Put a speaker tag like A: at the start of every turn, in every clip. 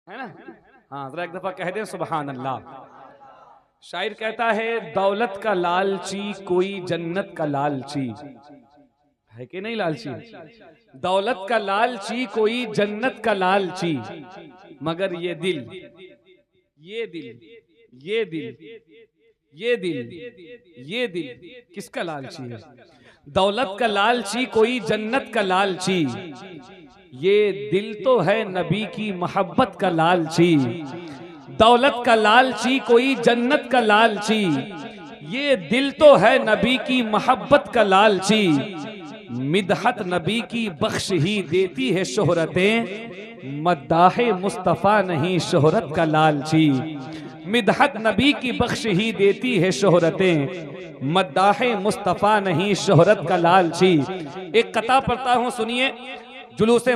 A: है ना। हाँ, जरा एक दफा कह दे सुबहान अल्लाह। शायर कहता है, दौलत का लालची कोई जन्नत का लालची है कि नहीं लालची। दौलत का लालची कोई जन्नत का लालची, मगर ये दिल ये दिल ये दिल ये दिल किसका लालची है। दौलत का लालची कोई जन्नत का लालची, ये दिल तो है नबी की मोहब्बत का लालची। दौलत का लालची कोई जन्नत का लालची, ये दिल तो है नबी की मोहब्बत का लालची। मिदहत नबी की बख्श ही देती है शोहरतें, मद्दाहे मुस्तफ़ा नहीं शोहरत का लालची। मिदहत नबी की बख्श ही देती है शोहरतें, मद्दाहे मुस्तफ़ा नहीं शोहरत का लालची। एक कता पढ़ता हूँ, सुनिए। जुलूसे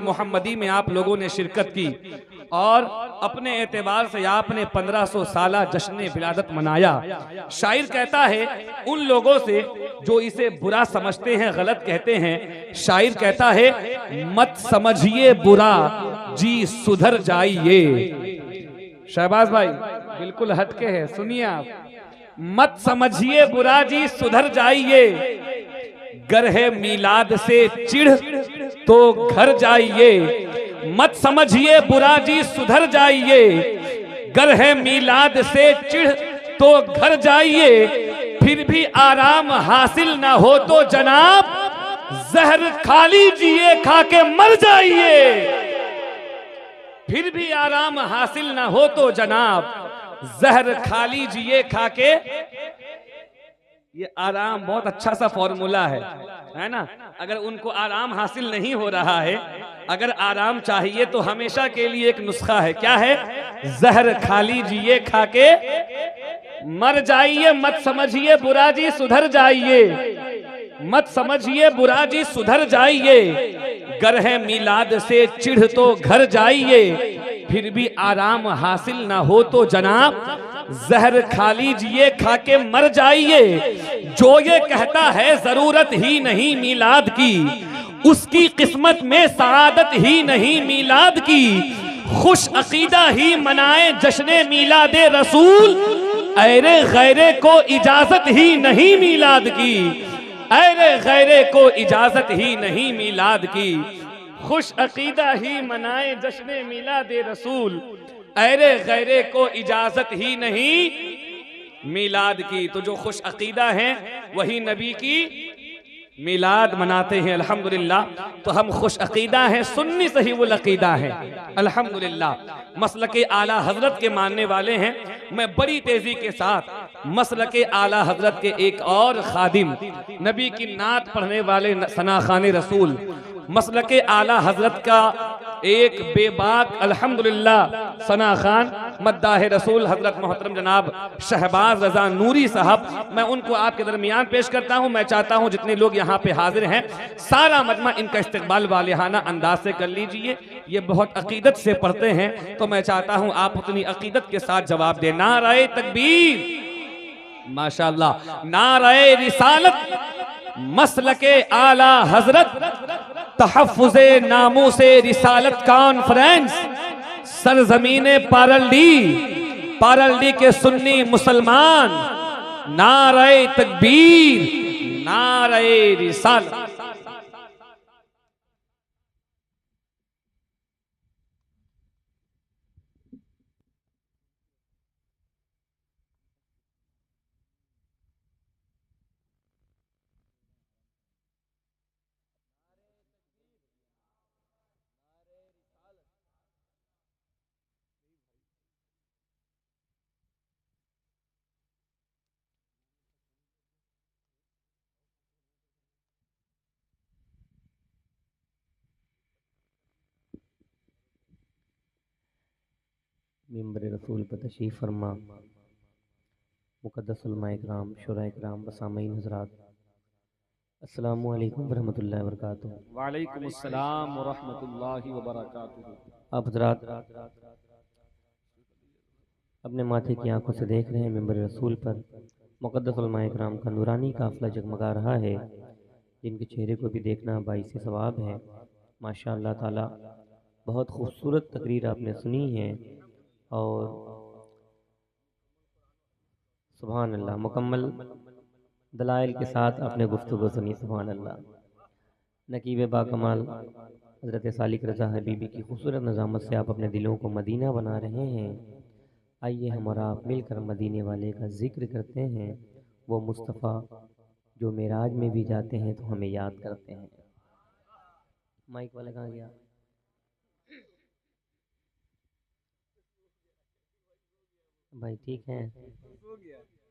A: मोहम्मदी में आप लोगों ने शिरकत की और अपने एतबार से आपने 1500 साला जश्न विलादत मनाया। शायर कहता है उन लोगों से जो इसे बुरा समझते हैं, गलत कहते हैं, शायर कहता है मत समझिए बुरा जी सुधर जाइए। शहबाज भाई बिल्कुल हटके है, सुनिए आप। मत समझिए बुरा जी सुधर जाइए, गरहे मीलाद से चिढ़ तो घर जाइए। मत समझिए बुरा जी सुधर जाइए, गरहे मीलाद से चिढ़ तो घर जाइए। फिर भी आराम हासिल ना हो तो जनाब, जहर खा लीजिए खा के मर जाइए। फिर भी आराम हासिल ना हो तो जनाब, जहर खा लीजिए खा के। ये आराम बहुत अच्छा सा फॉर्मूला है ना। अगर उनको आराम हासिल नहीं हो रहा है, अगर आराम चाहिए तो हमेशा के लिए एक नुस्खा है। क्या है? जहर खा लीजिए खा के मर जाइए। मत समझिए बुरा जी सुधर जाइए, मत समझिए बुरा जी सुधर जाइए, गरहे मीलाद से चिढ़ तो घर जाइए। फिर भी आराम हासिल ना हो तो जनाब, जहर खा लीजिए खा के मर जाइए। जो ये कहता है जरूरत ही नहीं मीलाद की, उसकी किस्मत में सआदत ही नहीं मीलाद की। खुश अकीदा ही मनाए जश्न मीलादे रसूल, ऐरे गैरे को इजाजत ही नहीं मीलाद की। ऐरे गैरे को इजाजत ही नहीं मीलाद की। खुश अकीदा ही मनाए जश्न मीलादे रसूल, ऐरे गैरे को इजाजत ही नहीं मीलाद की। तो जो खुश अकीदा हैं वही नबी की मीलाद मनाते हैं, अल्हम्दुलिल्लाह। तो हम खुश अकीदा हैं, सुन्नी सही वो अकीदा है, अल्हम्दुलिल्लाह। मसलके आला हजरत के मानने वाले हैं। मैं बड़ी तेजी के साथ मसलके आला हजरत के एक और खादिम, नबी की नात पढ़ने वाले सना खान रसूल, मसलके आला हजरत का एक बेबाक अल्हम्दुलिल्लाह सना खान मद्दाह रसूल हजरत मोहतरम जनाब शहबाज रजा नूरी साहब, मैं उनको आपके दरमियान पेश करता हूं। मैं चाहता हूं जितने लोग यहाँ पे हाजिर हैं, सारा मजमा इनका इस्तकबाल वालिहाना अंदाज से कर लीजिए। ये बहुत अकीदत से पढ़ते हैं, तो मैं चाहता हूं आप उतनी अकीदत के साथ जवाब दें। नारे तकबीर, माशाअल्लाह, नारे रिसालत, मसलके आला हजरत, तहफ़्फ़ुज़े नामूसे रिसालत कॉन्फ्रेंस, सरजमीने पारल्डी के सुन्नी मुसलमान, नारे तकबीर, नारे रिसालत।
B: मिंबर रसूल पर तशरीफ़ फरमा मुक़द्दस उलमा इकराम, शुरा इकराम, बसामईन हज़रात, अस्सलामु अलैकुम वरहमतुल्लाहि वबरकातुहू।
A: वालेकुम अस्सलाम व रहमतुल्लाहि व बरकातुहू।
B: आप हज़रात अपने माथे की आंखों से देख रहे हैं मिंबर रसूल पर मुक़द्दस उलमा इकराम का नूरानी काफ़िला जगमगा रहा है, जिनके चेहरे को भी देखना बाइस सवाब है। माशाअल्लाह ताला बहुत खूबसूरत तकरीर आपने सुनी है और सुभान अल्लाह मुकम्मल दलाइल के साथ आपने गुफ्तगू सुनी। सुभान अल्लाह। नकीब बाकमाल हज़रत सालिक रज़ा हबीबी की खूबसूरत नज़ामत से आप अपने दिलों को मदीना बना रहे हैं। आइए हम और आप मिलकर मदीने वाले का जिक्र करते हैं, वो मुस्तफ़ा जो मेराज में भी जाते हैं तो हमें याद करते हैं। माइक वाला कहाँ गया? भाई ठीक है,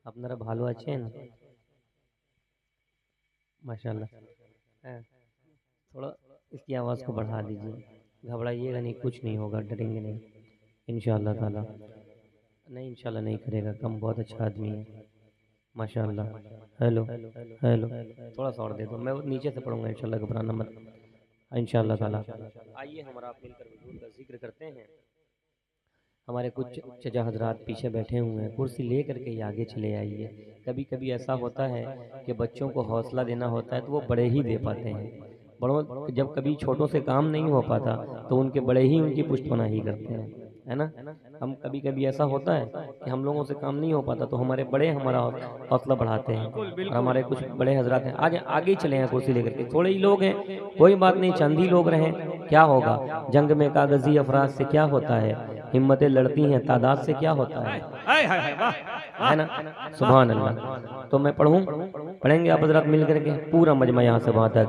B: अपनारा भालो अच्छे हैं ना? माशाल्लाह है। थोड़ा इसकी आवाज़ को बढ़ा दीजिए, घबराइएगा नहीं, कुछ नहीं होगा, डरेंगे नहीं इंशाअल्लाह ताला। नहीं इंशाल्लाह नहीं करेगा, कम बहुत अच्छा आदमी है माशाल्लाह। हेलो हेलो, थोड़ा सा और दे दो, मैं नीचे से पढ़ूंगा इंशाल्लाह, घबराना मत इंशाल्लाह ताला। आइए हम और आप मिलकर हुजूर का जिक्र करते हैं। हमारे कुछ चचा हजरात पीछे बैठे हुए हैं, कुर्सी ले करके ही आगे चले आइए। कभी कभी ऐसा होता है कि बच्चों को हौसला देना होता है तो वो बड़े ही दे पाते हैं। बड़ों जब कभी छोटों से काम नहीं हो पाता तो उनके बड़े ही उनकी पुष्टपनाही करते हैं, है ना। हम कभी कभी ऐसा होता है कि हम लोगों से काम नहीं हो पाता तो हमारे बड़े हमारा हौसला बढ़ाते हैं। और हमारे कुछ बड़े हजरात हैं, आज आगे चले हैं कुर्सी लेकर के, थोड़े ही लोग हैं, कोई बात नहीं, चंद ही लोग रहें, क्या होगा। जंग में कागजी अफराज से क्या होता है, हिम्मतें लड़ती हैं तादाद से क्या होता है ना। सुभान अल्लाह। तो मैं पढ़ूं, पढ़ेंगे आप हजरात मिल करके पूरा मजमा यहाँ से वहाँ तक।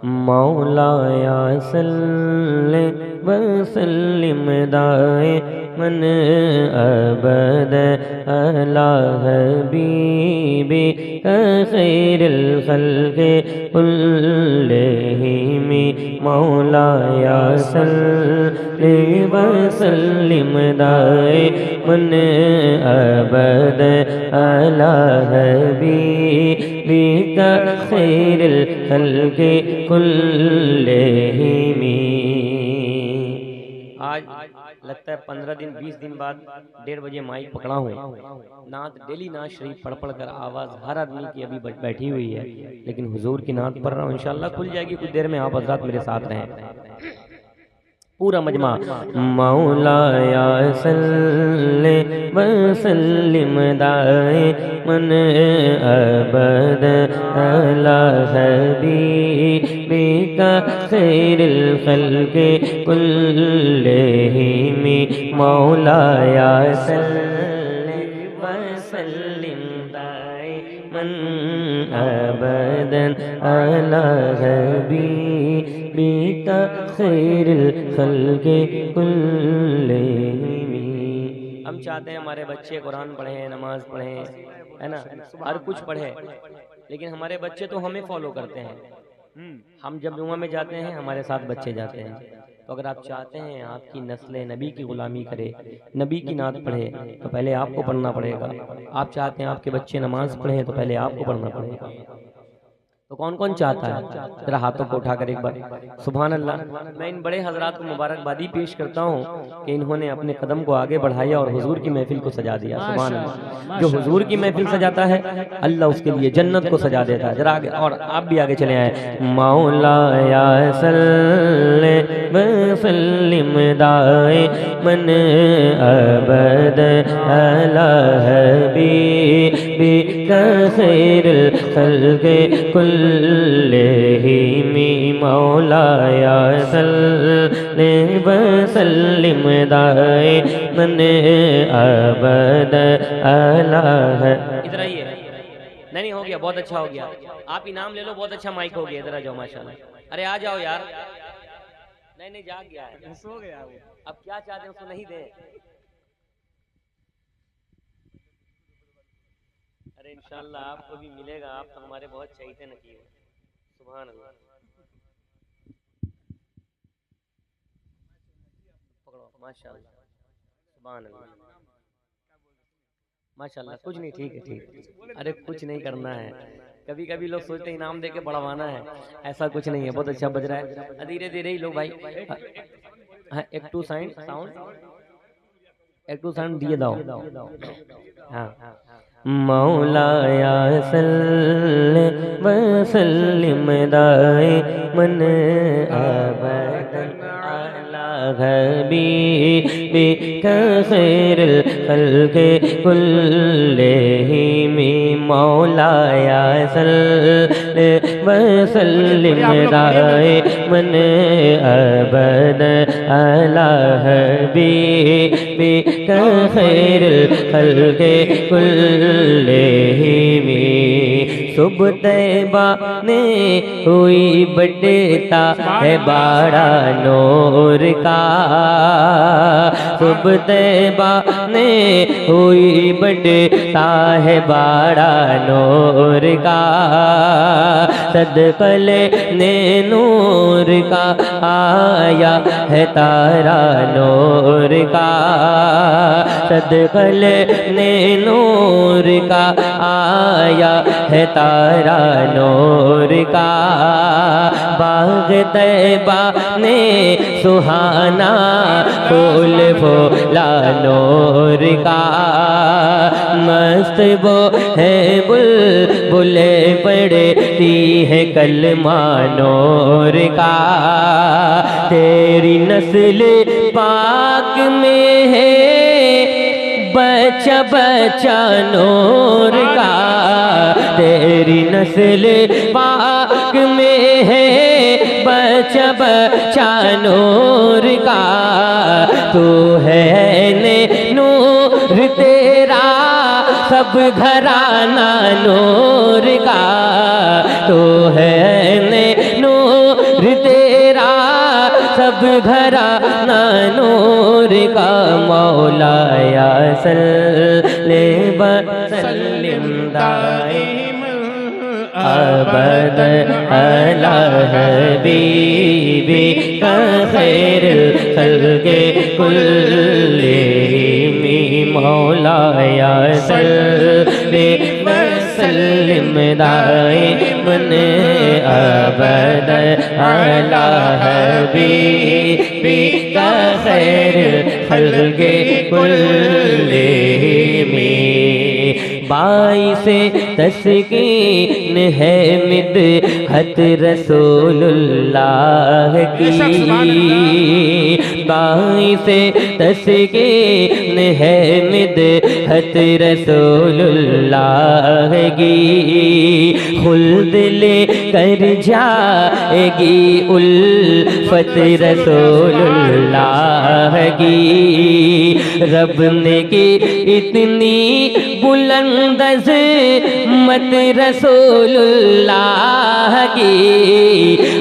B: मौलाया सल्ले वसल्लिम दाए मन अबद अला हबीबी खैरिल खल्क़ि कुल्लिहिम। मौलाया सल्ले वसल्लिम दाए मन अबद अला हबीबी खैरिल खल्क़ि कुल्लिहिम। आज लगता है 15 दिन 20 दिन बाद 1:30 बजे माइक पकड़ा हूँ। नात डेली नात शरीफ पढ़ पढ़ कर आवाज़ हर आदमी की अभी बैठी हुई है, लेकिन हुजूर की नात पढ़ रहा हूँ, इंशाल्लाह खुल जाएगी कुछ देर में। आप हजरात मेरे साथ रहें, पूरा मजमा। मौलाया सल्ले वसल्लिम दाए मन अबद अला हबीबी खैरिल खल्क़ि कुल्लिहिम। मौलाया सल्ले वसल्लिम दाए मन अबद अला हबीबी खैरिल खल्क़ि कुल्लिहिम। हम चाहते हैं हमारे बच्चे कुरान पढ़ें, नमाज पढ़ें, है ना, हर कुछ पढ़े, लेकिन हमारे बच्चे तो हमें फॉलो करते हैं। हम जब जुमा में जाते हैं हमारे साथ बच्चे जाते हैं। तो अगर आप चाहते हैं आपकी नस्ल नबी की गुलामी करे, नबी की नात पढ़े, तो पहले आपको पढ़ना पड़ेगा। आप चाहते हैं आपके बच्चे नमाज पढ़े तो पहले आपको पढ़ना पड़ेगा। तो कौन कौन चाहता है, जरा हाथों को उठाकर एक बार सुभान अल्लाह। मैं इन बड़े हजरात को मुबारकबादी पेश करता हूँ कि इन्होंने अपने कदम को आगे बढ़ाया और हुजूर की महफिल को सजा दिया। सुभान अल्लाह। जो हुजूर की महफिल सजाता है अल्लाह उसके लिए जन्नत को सजा देता है। जरा आगे, और आप भी आगे चले आए। मौलाया सल्ले वसल्लिम दाए मन अबद अला हबीबी खैरिल खल्क़ि कुल्लिहिम। मौलाया सल्ले वसल्लिम दाए मन अबद अला। इधर आइए, नहीं हो गया, बहुत अच्छा हो गया, आप इनाम ले लो, बहुत अच्छा माइक हो गया, इधर आ जाओ माशाल्लाह। अरे आ जाओ यार, नहीं जाग गया है, सो गया वो, अब क्या चाहते हैं उसको नहीं दे। अरे इंशाल्लाह आपको भी मिलेगा, आप तो हमारे बहुत चहीते नकीब हैं। सुभान अल्लाह। पकड़ो माशाल्लाह, सुभान अल्लाह, माशाल्लाह। कुछ नहीं, ठीक है ठीक है, अरे कुछ नहीं करना है। कभी कभी लोग सोचते हैं इनाम देके बढ़वाना है, ऐसा कुछ नहीं है, बहुत अच्छा बज रहा है, धीरे धीरे ही लोग भाई। हाँ, एक टू साउंड एक टू साउंड दिए दाओ। हाँ, मौलाया सल्ले वसल्लिम दाए मन अबद अला हबीबिका खैरुल खल्क़ि कुल्लिहिम मौलाया सल्लि व सल्लिम दाइमन अबदन अला हबीबिका खैरुल खल्क़ि कुल्लिहिम। सुबह तैबा ने हुई बढ़ता है बाड़ा नूर का, सुबह तैबा ने हुई बढ़ता है बाड़ा नूर का, सदक़ले ने नूर का आया है तारा नूर का, सदक़ले ने नूर का आया है तारा नूर का। बाग़ तैबा ने सुहाना फूल फूला नूर का, मस्त वो है बुलबुले पढ़ती है कलमा नूर का। तेरी नस्ल पाक में है बच्चा बच्चा नूर का, तेरी नस्ल पाक में है बच्चा बच्चा नूर का। तू है ने नूर तेरा सब घराना नूर का, तू है ने नूर तेरा सब घराना नूर का। मौलाया सल्ले व सल्लिम दाइम अबद अला हबीबिका खैरुल खल्क़ि कुल्लिहिम मौलाया सल्ले व सल्लिम दाइमन अबद अला हबीबिका खैरुल खल्क़ि कुल्लिहिम। बाइसे तस्कीन है मिदहत रसूलुल्लाह की, बाइसे तस्कीन है मिदहत रसूलुल्लाह की। खुल्द ले कर जाएगी उल्फत रसूलुल्लाह की, रब ने की इतनी बुलंद अज़मत रसूलुल्लाह की।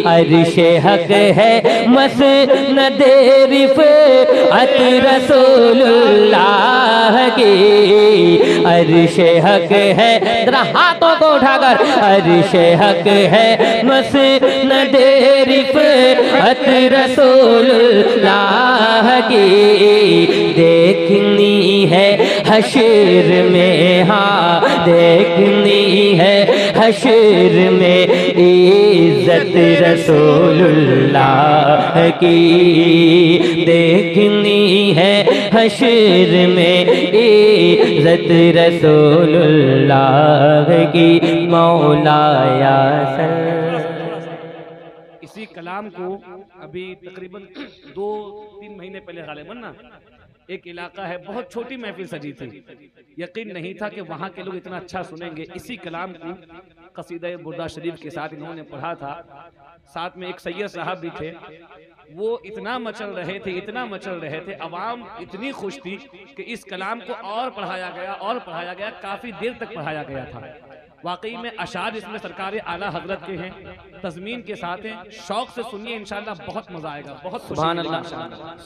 B: अर्शे हक है मसनद रिफ़अत रसूलुल्लाह की, अर्शे हक है, जरा हाथों को उठाकर, अर्शे हक है मसनद रिफ़अत रसूलुल्लाह की। देखनी है हश्र में, हाँ देखनी है हश्र में इज़्ज़त रसूलुल्लाह की, देखनी है हश्र में इज़्ज़त रसूलुल्लाह की। मौलाया
A: इसी कलाम को अभी तकरीबन 2-3 महीने पहले गालिबन ना एक इलाका है, बहुत छोटी महफिल सजी थी, यकीन नहीं था कि वहाँ के लोग इतना अच्छा सुनेंगे। इसी कलाम को कसीदा बुर्दा शरीफ के साथ इन्होंने पढ़ा था, साथ में एक सैयद साहब भी थे, वो इतना मचल रहे थे, इतना मचल रहे थे, अवाम इतनी खुश थी कि इस कलाम को और पढ़ाया गया और पढ़ाया गया, काफ़ी देर तक पढ़ाया गया था। वाकई में अशार इसमें सरकार आला हजरत के हैं, तज़मीन के साथ हैं, शौक से सुनिए, इंशाल्लाह बहुत मजा आएगा, बहुत
B: सुभान अल्लाह।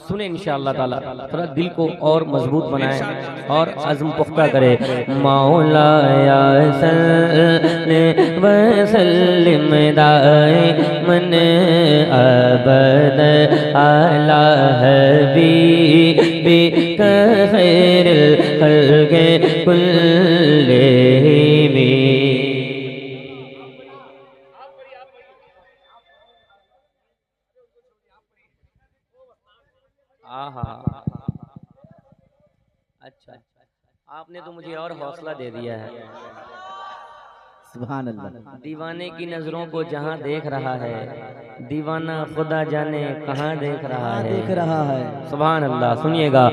B: सुने इंशाअल्लाह ताला, थोड़ा दिल को और मजबूत बनाए और अज़्म पुख्ता करे। मौलाया सल्ले व सल्लिम दाइमन अबद अला हबीबिका खैरुल खल्क़ि कुल्लिहिम। अच्छा, आपने तो मुझे और हौसला दे दिया है।
C: सुभान अल्लाह।
B: दीवाने की नजरों को जहां देख रहा है, दीवाना खुदा जाने कहां देख रहा है।
C: देख रहा है।
B: सुभान अल्लाह। सुनिएगा,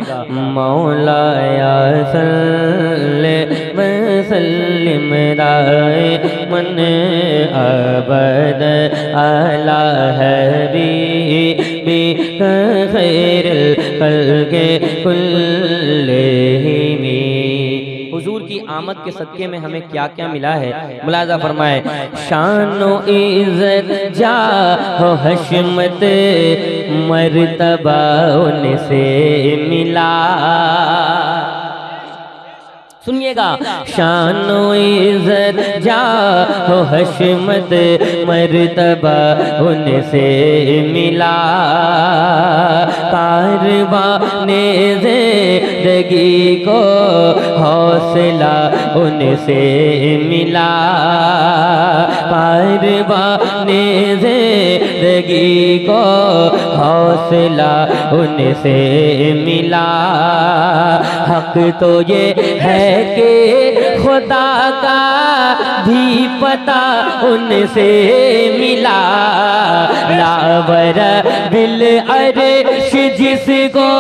B: मौला या सल्ले व सल्लिम दाइमन अबद अला हबीबिका खैरुल खल्क़ि कुल्लिहिम। हुजूर की आमद के सदके में हमें क्या क्या मिला है, मुलाजा फरमाए। शानो इज्जत जाहो हशमत मर्तबा उनसे मिला। सुनिएगा, शानो इज्जत जाहो हशमत मर्तबा उनसे मिला। कारवाने ज़िंदगी को हौसला उनसे मिला। कारवाने ज़िंदगी को हौसला उनसे मिला। हक तो ये है कि खुदा का भी पता उनसे मिला। लावर बिल अर्श जिसको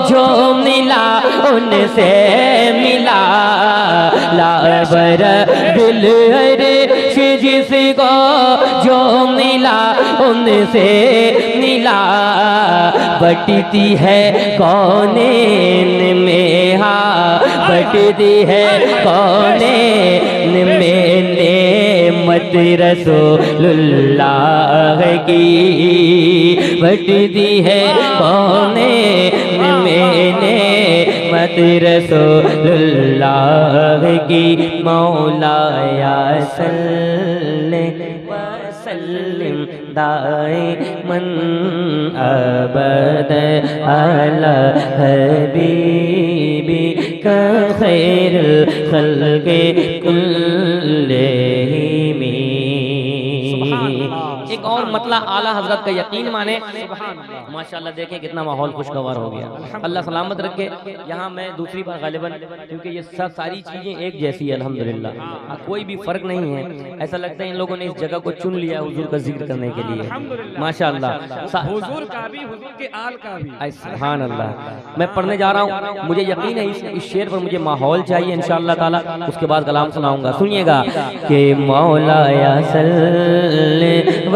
B: जो मिला उनसे मिला। लावर बिल अर्श जिसको जो मिला उनसे मिला। बटती है कौनेन में, हाँ बटती है कौनेन में नेमत रसूलुल्लाह की। बटती है कौनेन में नेमत रसूलुल्लाह की। मौला या सल्ले व सल्लिम दाइमन अबद अला हबीबिका खैरुल खल्क़ि कुल्लिहिम। एक और मतला आला हजरत का यकीन माने। माशाल्लाह, देखें कितना माहौल खुशगवार हो गया। अल्लाह सलामत रखे। यहाँ मैं दूसरी बार गालिबन, क्योंकि ये सब सारी चीजें एक जैसी है अल्हम्दुलिल्लाह, कोई भी फर्क नहीं है। ऐसा लगता है इन लोगों ने इस जगह को चुन लिया हुजूर का जिक्र करने के लिए। माशाल्लाह,
A: हुजूर का भी, हुजूर के आल का भी।
B: सुभान अल्लाह। मैं पढ़ने जा रहा हूँ, मुझे यकीन है इस शेर पर मुझे माहौल चाहिए इंशाअल्लाह ताला। उसके बाद कलाम सुनाऊंगा। सुनिएगा कि मौला या सल्ले व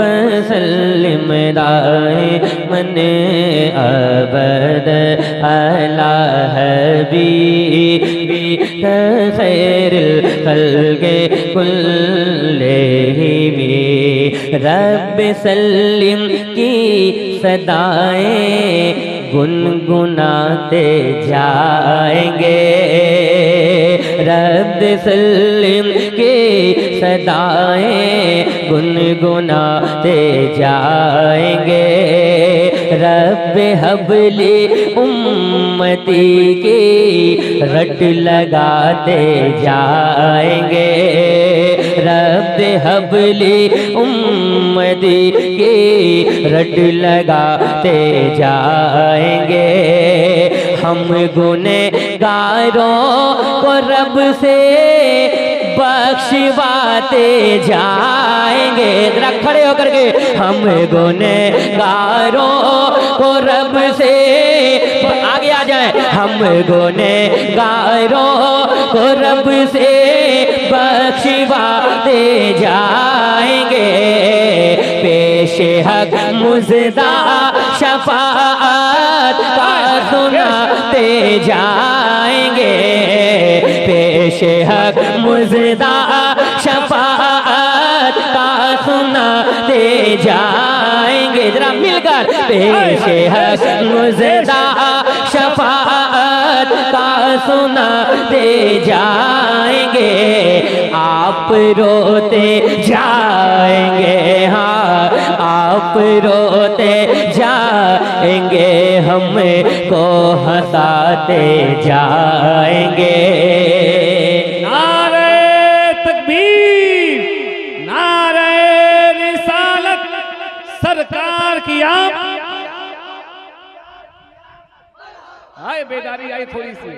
B: सल्लिम दाइमन अबद अला हबीबिका खैरुल खल्क़ि कुल्लिहिम। रब सल्लिम की सदाएं गुनगुनाते जाएंगे। रब सल्लिम की सदाएं गुनगुनाते जाएंगे। रब हबली उम्मती की रट लगाते जाएंगे। रब हबली उम्मती की रट लगाते जाएंगे। हम गुनहगारों को रब से बख्शवाते जाएंगे। जरा खड़े होकर के, हम गुनहगारों को रब से, आगे आ जाए, हम गुनहगारों को रब से बख्शवाते जाएंगे। पेश हक मुज़दा शफाअत का सुनाते जाएंगे। पेश हक मुज़दा शफाअत का सुनाते जाएंगे। जरा मिलकर, पेश हक मुज़दा शफाअत का सुनाते जाएंगे। आप रोते जाएंगे, हाँ आप रोते जाएंगे, हमको हंसाते जाएंगे।
A: नारे तकबीर, नारे रिसालत, सरकार की आप। आए बेदारी आई थोड़ी सी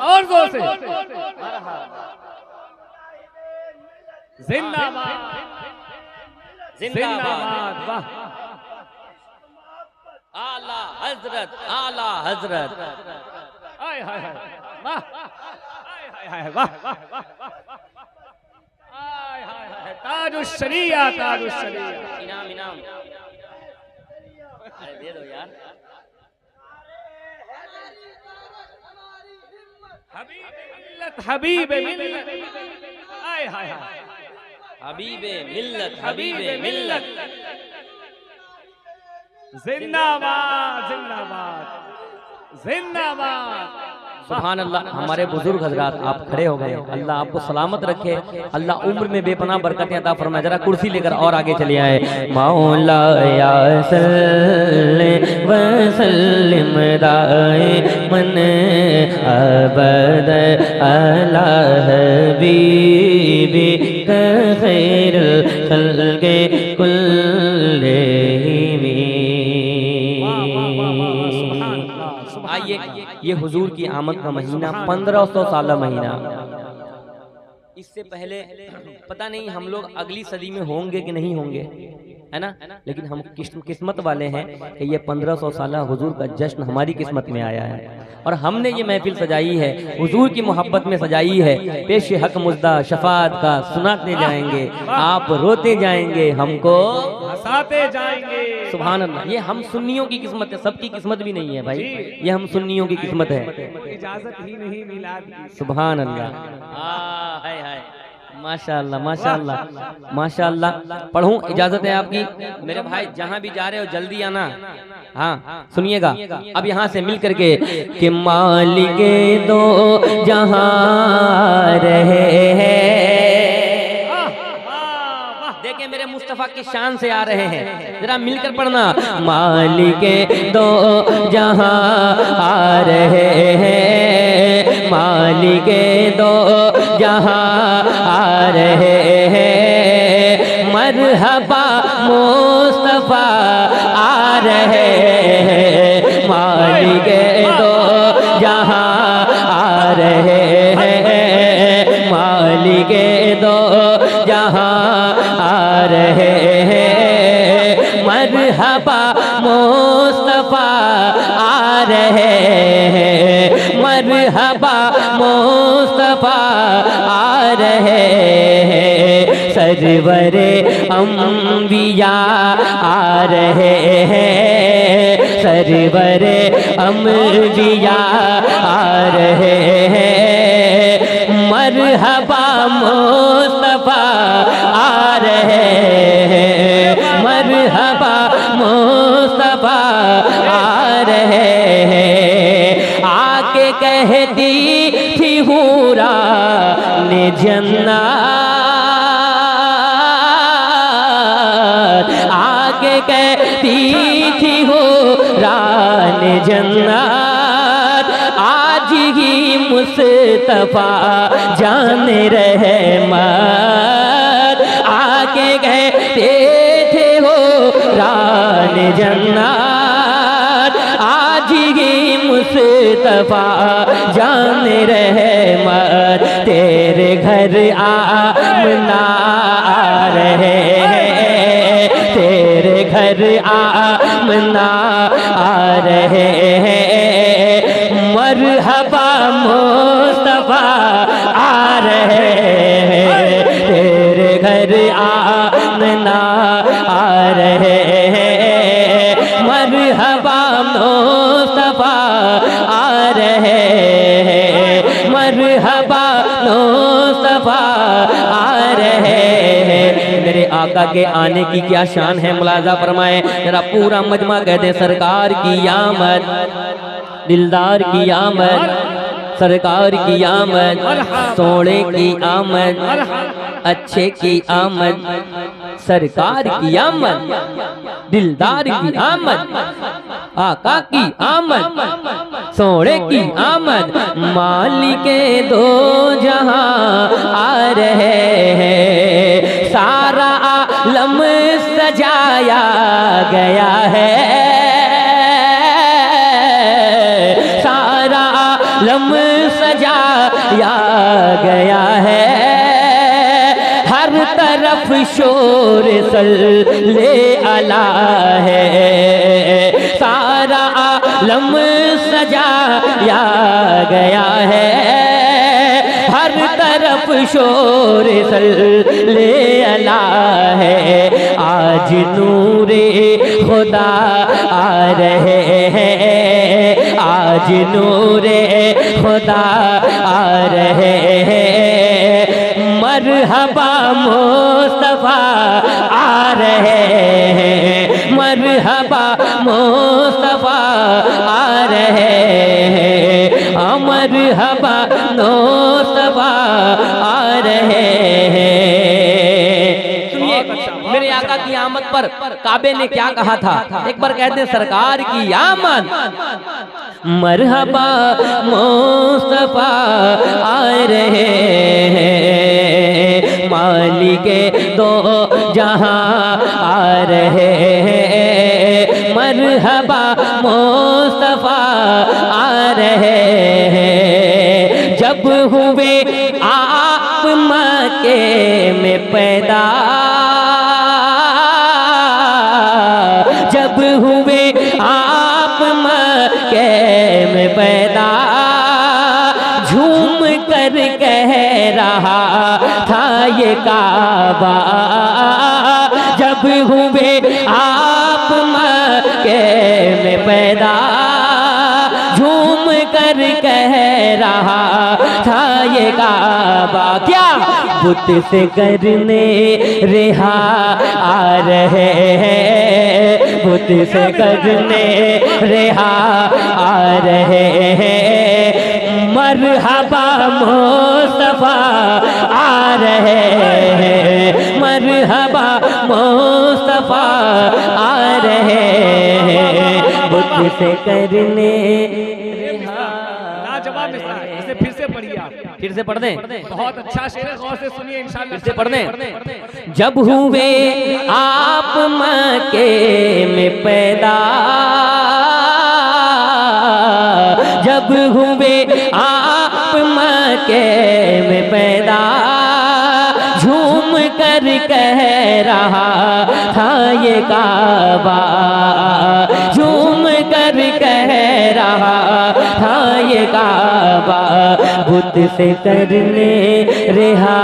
A: और जोर से। जिंदाबाद जिंदाबाद। वाह
B: आला हजरत, आला हजरत।
A: हाय हाय हाय वाह हाय हाय वाह वाह हाय हाय हाय ताजुश शरिया ताजुश शरिया।
B: इनाम इनाम, अरे दे दो यार।
A: हबीब मिल्लत हाय हाय हाय
B: हबीबे मिल्लत, हबीबे मिल्लत।
A: जिंदाबाद जिंदाबाद जिंदाबाद।
B: सुभान अल्लाह। हमारे बुजुर्ग हजरात आप खड़े हो गए, अल्लाह आपको सलामत रखे, अल्लाह उम्र में बेपनाह बरकतें अता फरमाए। जरा कुर्सी लेकर और आगे चले आए। मौला या सल्ले व सल्लिम दाइमन अबद अला हबीबी का खैरुल खल्क़ि कुल्लिहिम। आइए, ये हुजूर की आमद का महीना 1500 साला महीना। इससे पहले पता नहीं हम लोग अगली सदी में होंगे कि नहीं होंगे, है ना, लेकिन हम किस्मत वाले हैं कि ये 1500 साला हुजूर का जश्न हमारी किस्मत में आया है और हमने ये महफिल सजाई है, हुजूर की मोहब्बत में सजाई है। पेश हक मुज्दा शफात का सुनाते जाएंगे, आप रोते जाएंगे, हमको
A: हंसाते जाएंगे।
B: सुभान अल्लाह। ये हम सुन्नियों की किस्मत है, सबकी किस्मत भी नहीं है भाई, ये हम सुन्नियों की किस्मत है।
A: इजाजत ही नहीं मिला।
B: सुभान अल्लाह। हाय हाय माशाअल्लाह माशाअल्लाह माशाअल्लाह। पढ़ूं, इजाजत है आपकी मेरे भाई, जहां भी जा रहे हो जल्दी आना। हाँ सुनिएगा अब यहाँ से मिल करके कि मालिके दो जहां रहे हैं। देखिए मेरे मुस्तफा की शान से आ रहे हैं, जरा मिलकर पढ़ना। मालिके दो जहां आ रहे हैं, मालिके दो जहां आ रहे हैं, मरहबा मुस्तफा आ रहे हैं, मालिके दो जहां आ रहे हैं, मालिके दो जहां आ रहे हैं, मरहबा मुस्तफा आ रहे हैं, मरहबा मुस्तफा आ रहे हैं, सरवरे अंबिया आ रहे हैं, सरवरे अंबिया आ रहे हैं, मरहबा मुस्तफा आ रहे हैं, मरहबा मुस्तफा आ रहे हैं। आके कहती थी हूरा ने जन्नत, आके कहती थी हूरा ने जन्नत, आज ही मुस्तफा जान रहमत, आके कहते थे हो रान जन्नत, आज ही मुस्तफा जान रहमत, तेरे घर आमना आ रहे हैं, तेरे घर आमना आ रहे हैं, मरहबा मुस्तफा आ रहे हैं, तेरे घर आमना आ रहे हैं, मरहबा मुस्तफा आ रहे हैं, मरहबा मुस्तफा आ रहे हैं। मेरे आका के आने की क्या शान है, मुलाजा फरमाए जरा पूरा मजमा कह दे सरकार की आमद, दिलदार की आमद, सरकार की आमद, सोने की आमद, अच्छे की आमद, सरकार की आमद, दिलदार की आमद, आका की आमद, सोने की आमद, मालिके दो जहां आ रहे हैं, सारा आलम सजाया गया है, सारा आलम सजाया गया है, हर तरफ शोर सल्ले अला है, सारा आलम सजाया गया है। हर तरफ शोर सल्ले अला है, आज नूरे खुदा आ रहे हैं, आज नूरे खुदा आ रहे हैं। मरहबा मुस्तफा आ रहे हैं, मरहबा मुस्तफा आ रहे हैं, मरहबा मुस्तफा आ रहे हैं। सुनिए मेरे आका की आमद पर काबे ने क्या कहा था, एक बार कहते हैं सरकार की आमद। मरहबा मुस्तफा आ रहे हैं, मालिके दो जहां आ रहे हैं। मरहबा मुस्तफा आ रहे हैं, जब हुए आप मक्के में पैदा, जब हुए आप मक्के में पैदा, झूम कर कह रहा था ये काबा। जब हुए आप मक्के में पैदा, झूम कर कह रहा था ये काबा। क्या बुत से करने रिहा आ रहे हैं, बुत से करने रिहा आ रहे हैं। मरहबा मुस्तफा आ रहे हैं, मरहबा मुस्तफा आ रहे हैं, बुत से करने
A: लाजवाब मिसरा है। इसे फिर से पढ़िए आप,
B: फिर से पढ़ दें।
A: बहुत अच्छा शेर है, गौर से सुनिए इंशाअल्लाह।
B: फिर से पढ़ दें। जब हुए आप मक्के में पैदा, जब हुए आप मक्के में पैदा, झूम कर कह रहा था ये काबा, झूम कर कह रहा था ये काबा। बुत से करने रिहा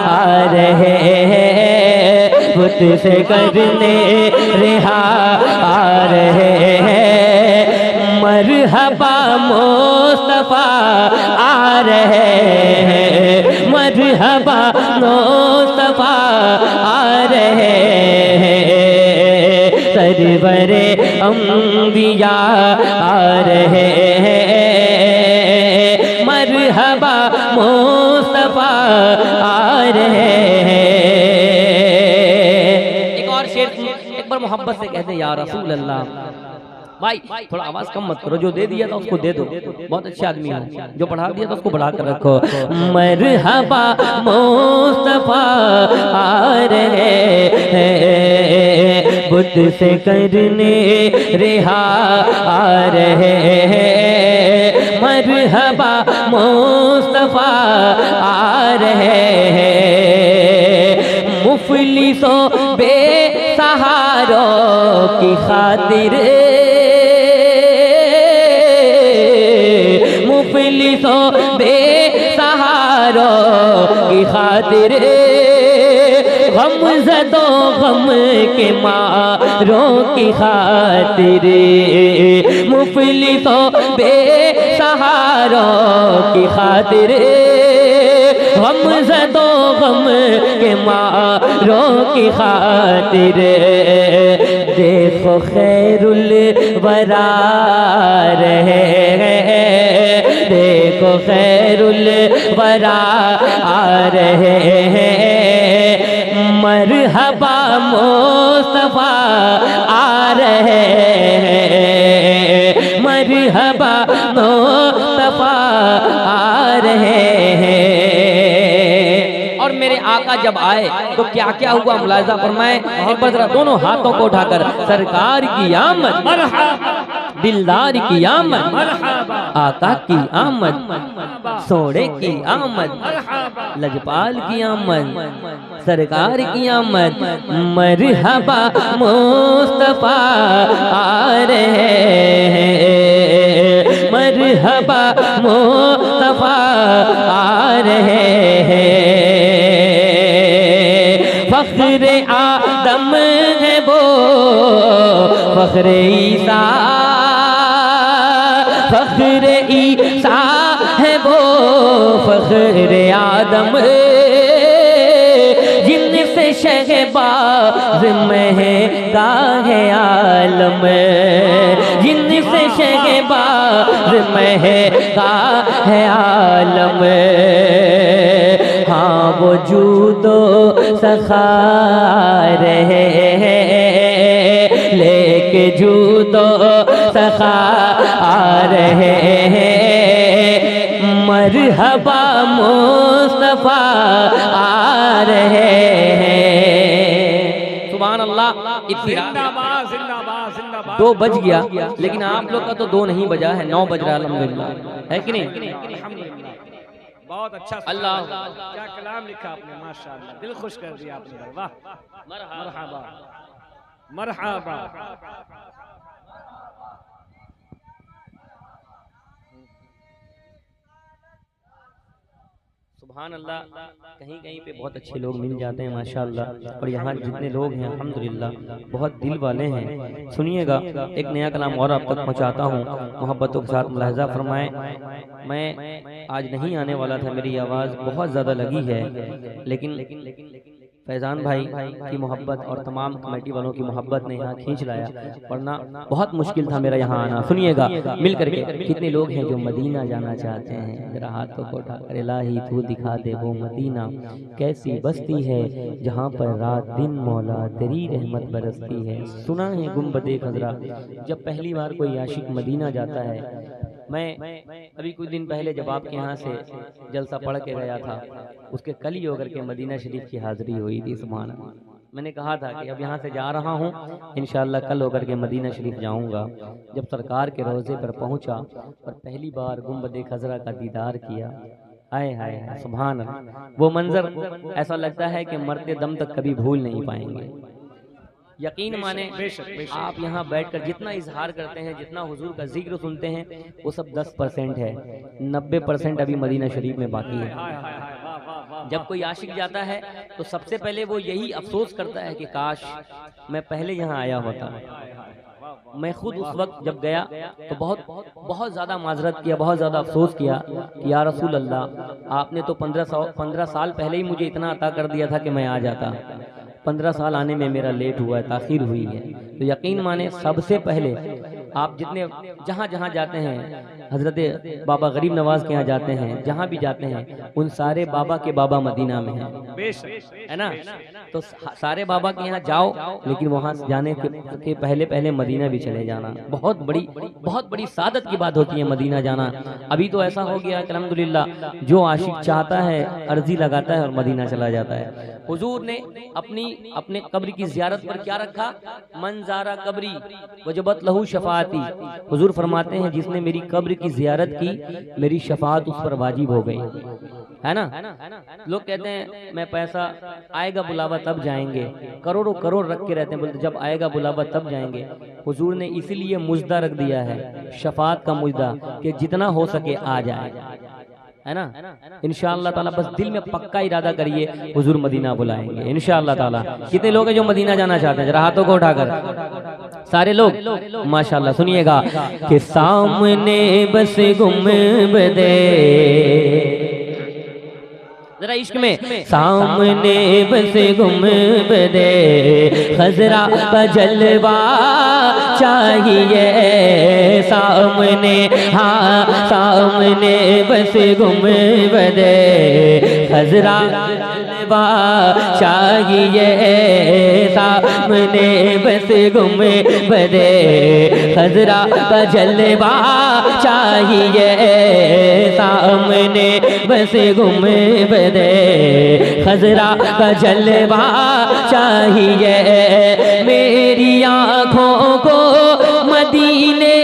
B: आ रहे हैं, बुत से करने रिहा आ रहे हैं। मरहबा मुस्तफा आ रहे हैं, मरहबा मुस्तफा आ रहे हैं। सरवरे अंबिया आ रहे हैं, मरहबा मुस्तफा आ रहे हैं। एक और शेर एक बार मोहब्बत से कहते या रसूल अल्लाह। भाई थोड़ा आवाज कम मत करो, जो दे दिया था उसको दे दो, बहुत अच्छे आदमी हो, जो बढ़ा दिया था उसको बढ़ा कर रखो। मरहबा मुस्तफा आ रहे हैं, बुत से करने रिहा आ रहे हैं। मरहबा मुस्तफा आ रहे हैं, मुफलिसों बेसहारों की खातिर, मुफलिसों बेसहारों की खातिर, गम ज़दों गम के मारों की खातिर, मुफलिसों बेसहारों की खातिर, गम ज़दों गम के मारों की खातिर। देखो खैरुल वरा रहे हैं, देखो खैरुल वरा आ रहे हैं। मरहबा मुस्तफा आ रहे हैं, मरहबा मुस्तफा आ रहे हैं। और मेरे आका जब आए तो क्या क्या हुआ मुलाहिजा फरमाएं। एक बार जरा दोनों हाथों को उठाकर सरकार की आमद, दिलदार की आमद,
A: मरहबा
B: आका की आमद, सोने की आमद,
A: मरहबा
B: लजपाल की आमद, सरकार की आमद। मरहबा मुस्तफा आ रहे हैं, मरहबा मुस्तफा आ रहे हैं। फख्र आदम है वो, फख्र ईसा, फख्र ईसा है वो, फख्र आदम, जिनसे शहबाज महंगा है आलम, जिनसे शहबाज महंगा है आलम। हाँ वो जूदो सखा रहे हैं, लेके जूदो सखा आ रहे हैं। मरहबा मुस्तफा आ रहे हैं। सुभान अल्लाह।
A: जिंदाबाद जिंदाबाद जिंदाबाद।
B: 2 बज गया, लेकिन आप लोग का तो 2 नहीं बजा है, 9 बज रहा है अल्हम्दुलिल्लाह, है कि नहीं?
A: अल्हम्दुलिल्लाह बहुत अच्छा
B: अल्लाह।
A: क्या कलाम लिखा आपने, माशाअल्लाह दिल खुश कर दिया आपने भाई, वाह मरहबा मरहबा।
B: सुभान अल्लाह। कहीं कहीं पे बहुत अच्छे लोग मिल जाते हैं माशाअल्लाह, और यहाँ जितने लोग हैं अल्हम्दुलिल्लाह बहुत दिल वाले हैं। सुनिएगा, एक नया कलाम और आप तक पहुँचाता हूँ, मोहब्बतों के साथ मुलाहिज़ा फरमाएं। मैं आज नहीं आने वाला था, मेरी आवाज़ बहुत ज़्यादा लगी है, लेकिन फैज़ान भाई की मोहब्बत और तमाम कमेटी वालों की मोहब्बत ने यहाँ खींच लाया, वरना बहुत मुश्किल था मेरा यहाँ आना। सुनिएगा मिल करके, कितने लोग हैं जो मदीना जाना चाहते हैं, जरा हाथों को उठाकर इलाही तू दिखा दे वो मदीना, कैसी बस्ती है जहाँ पर रात दिन मौला तेरी रहमत बरसती है। सुना है गुंबदे खजरा, जब पहली बार कोई आशिक मदीना जाता है। मैं अभी कुछ दिन पहले जब आपके यहाँ से जलसा पढ़ के गया था, उसके कल ही होकर के मदीना शरीफ की हाजिरी हुई थी। सुभान अल्लाह। मैंने कहा था कि अब यहाँ से जा रहा हूँ, इंशाअल्लाह कल होकर के मदीना शरीफ जाऊँगा। जब सरकार के रोज़े पर पहुँचा और पहली बार गुंबदे खजरा का दीदार किया, आए हाय हाय सुभान अल्लाह, वो मंजर ऐसा लगता है कि मरते दम तक कभी भूल नहीं पाएंगे। यकीन माने, आप यहाँ बैठकर जितना इजहार करते हैं, जितना हुजूर का जिक्र सुनते हैं, वो सब 10% है, 90% अभी मदीना शरीफ में बाकी है। जब कोई आशिक जाता है तो सबसे पहले वो यही अफसोस करता है कि काश मैं पहले यहाँ आया होता। मैं खुद उस वक्त जब गया तो बहुत ज़्यादा माजरत किया, बहुत ज़्यादा अफसोस किया कि या रसूल अल्लाह, आपने तो 15 साल पहले ही मुझे इतना अता कर दिया था कि मैं आ जाता। 15 साल आने में मेरा लेट हुआ है, ताखीर हुई है। तो यकीन माने, सबसे पहले आप जितने जहाँ जहाँ जाते हैं, हजरत बाबा गरीब नवाज के यहाँ जाते हैं, जहाँ भी जाते हैं, उन सारे बाबा के बाबा मदीना में हैं, है ना? तो सारे बाबा के यहाँ जाओ, लेकिन वहाँ जाने के पहले पहले मदीना भी चले जाना। बहुत बड़ी सादत की बात होती है मदीना जाना। अभी तो ऐसा हो गया कि अल्हम्दुलिल्लाह, जो आशिक चाहता है अर्जी लगाता है और मदीना चला जाता है। हुजूर ने अपने कब्र की जियारत पर क्या रखा? मंजारा कब्री वजबत लहू शफाती। हुजूर फरमाते हैं, जिसने मेरी कब्र की जियारत की, मेरी शफात उस पर वाजिब हो गई, है ना? लोग कहते हैं मैं पैसा आएगा बुलावा तब जाएंगे, करोड़ों करोड़ रख के रहते हैं, बोलते जब आएगा बुलावा तब जाएंगे। हुजूर ने इसीलिए मुजदा रख दिया है, शफात का मुजदा, कि जितना हो सके आ जाए, है ना? इंशाअल्लाह ताला बस दिल में पक्का इरादा करिए, हुजूर मदीना बुलाएंगे इंशाअल्लाह ताला। कितने लोग हैं जो मदीना जाना चाहते हैं? जरा हाथों को उठाकर सारे लोग माशाअल्लाह। सुनिएगा कि सामने बस गुंबदे, जरा इश्क में, सामने बस गुंबदे खजरा का जलवा चाहिए, सामने, हाँ सामने बस गुंबदे खजरा जलवा चाहिए, सामने बस गुंबदे खजरा का जलवा चाहिए, सामने बस गुंबदे खजरा का जलवा चाहिए। मेरी आँखों को मदीने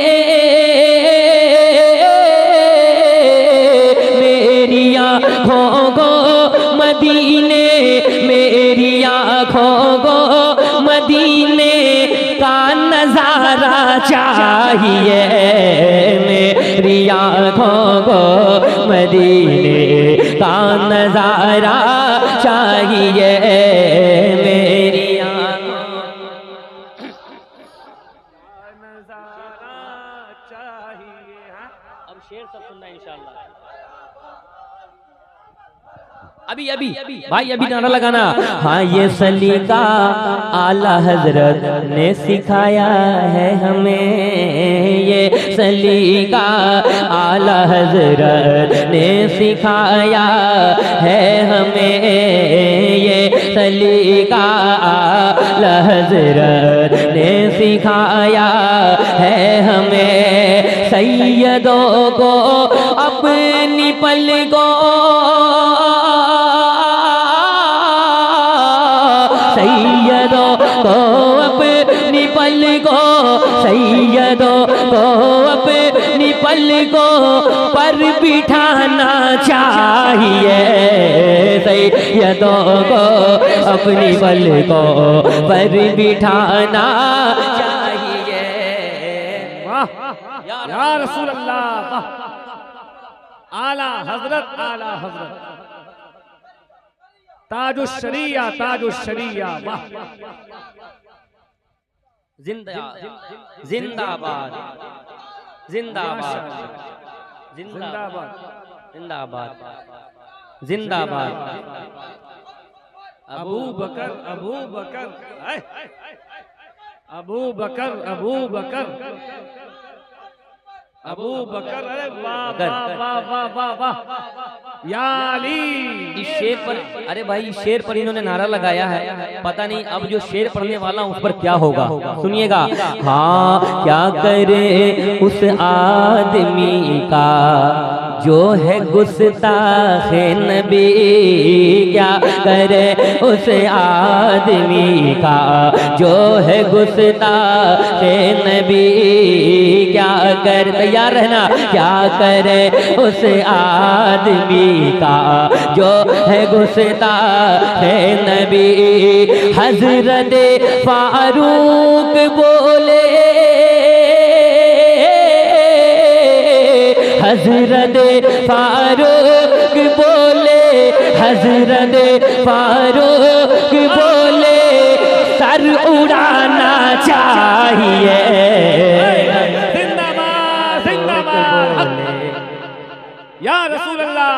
B: चाहिए, मेरी आँखों को मदीने का नजारा चाहिए, मेरी आँखों
A: नजारा चाहिए।
B: अब शेर सब सुनना इंशाअल्लाह। अभी अभी भाई अभी नारा लगाना। हाँ ये सलीका आला हजरत ने सिखाया है हमें, ये सलीका आला हजरत ने सिखाया है हमें, ये सलीका आला हजरत ने सिखाया है हमें। सैयदों को अपनी पलकों, सैयदों को अपनी पलकों, सैयदों को अपनी पलकों पर बिठाना चाहिए, सैयदों को अपनी पलकों पर बिठाना चाहिए।
A: वाह या रसूल अल्लाह, वाह आला हजरत, आला हजरत, ताजुश शरिया, ताजुश शरिया, वाह
B: जिंदाबाद जिंदाबाद जिंदाबाद
A: जिंदाबाद
B: जिंदाबाद जिंदाबाद।
A: अबू बकर, अबू बकर, अबू बकर, अबू बकर, अबू बकर, अरे वाह वाह वाह वाह वाह वाह या अली।
B: इस शेर पर, अरे भाई इस शेर पर इन्होंने नारा लगाया है, पता नहीं अब जो शेर पढ़ने वाला उस पर क्या होगा, सुनिएगा। हाँ क्या करे उस आदमी का जो है गुस्ताखे नबी, क्या करे उस आदमी का जो है गुस्ताखे नबी, क्या कर, तैयार रहना, क्या करे उस आदमी का जो है गुस्ताखे नबी। हजरत फारूक बोले, हजरत फारूक बोले, हजरत फारूक बोले सर उड़ाना चाहिए,
A: जिंदाबाद जिंदाबाद या रसूल अल्लाह।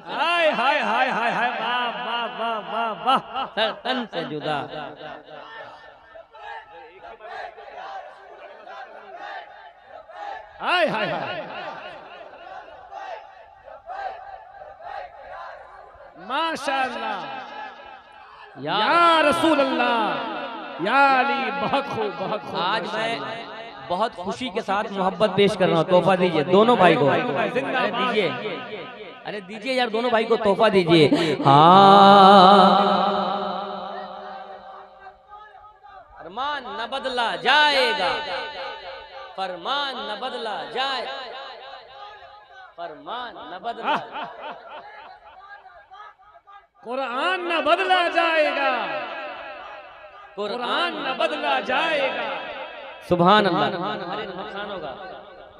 A: हाय हाय हाय हाय हाय, वाह वाह वाह वाह वाह,
B: सर तन से जुदा।
A: हाय हाय हाय, माशाअल्लाह या रसूल अल्लाह, या अली, बहुत खूब बहुत खूब।
B: आज मैं बहुत खुशी के साथ मोहब्बत पेश कर रहा हूँ, तोहफा दीजिए दोनों भाई को, अरे दीजिए, अरे दीजिए यार दोनों भाई को तोहफा दीजिए। हाँ फरमान न बदला जाएगा, फरमान न बदला जाए, फरमान न बदला,
A: कुरान न बदला जाएगा, कुरान न बदला जाएगा,
B: सुभान अल्लाह। अरे नुकसान होगा,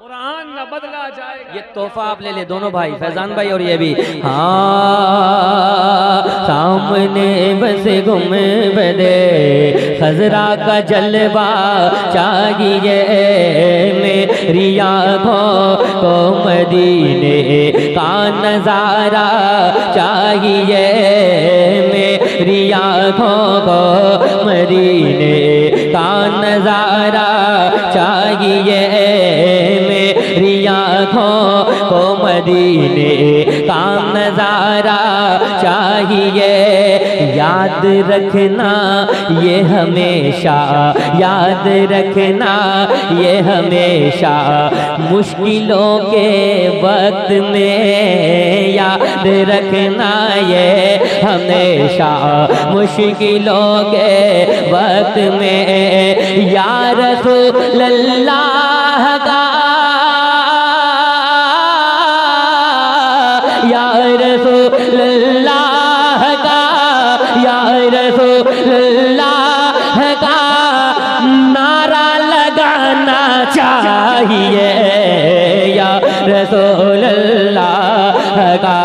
A: कुरान न बदला जाएगा।
B: ये तोहफा आप ले ले दोनों भाई, फैजान भाई और ये भी। हाँ सामने बस गुंबदे खजरा का जलवा चाहिए, मेरी आँखों को मदीने का नजारा चाहिए, मेरी आँखों को मदीने का नजारा चाहिए, मेरी आँखों को मदीने का नजारा चाहिए। याद रखना ये हमेशा, याद रखना ये हमेशा, मुश्किलों के वक्त में याद रखना ये हमेशा, मुश्किलों के वक्त में। या रसूल अल्लाह का, या रसूल अल्लाह का, या रसूल अल्लाह का नारा चाहिए, या रसूल अल्लाह का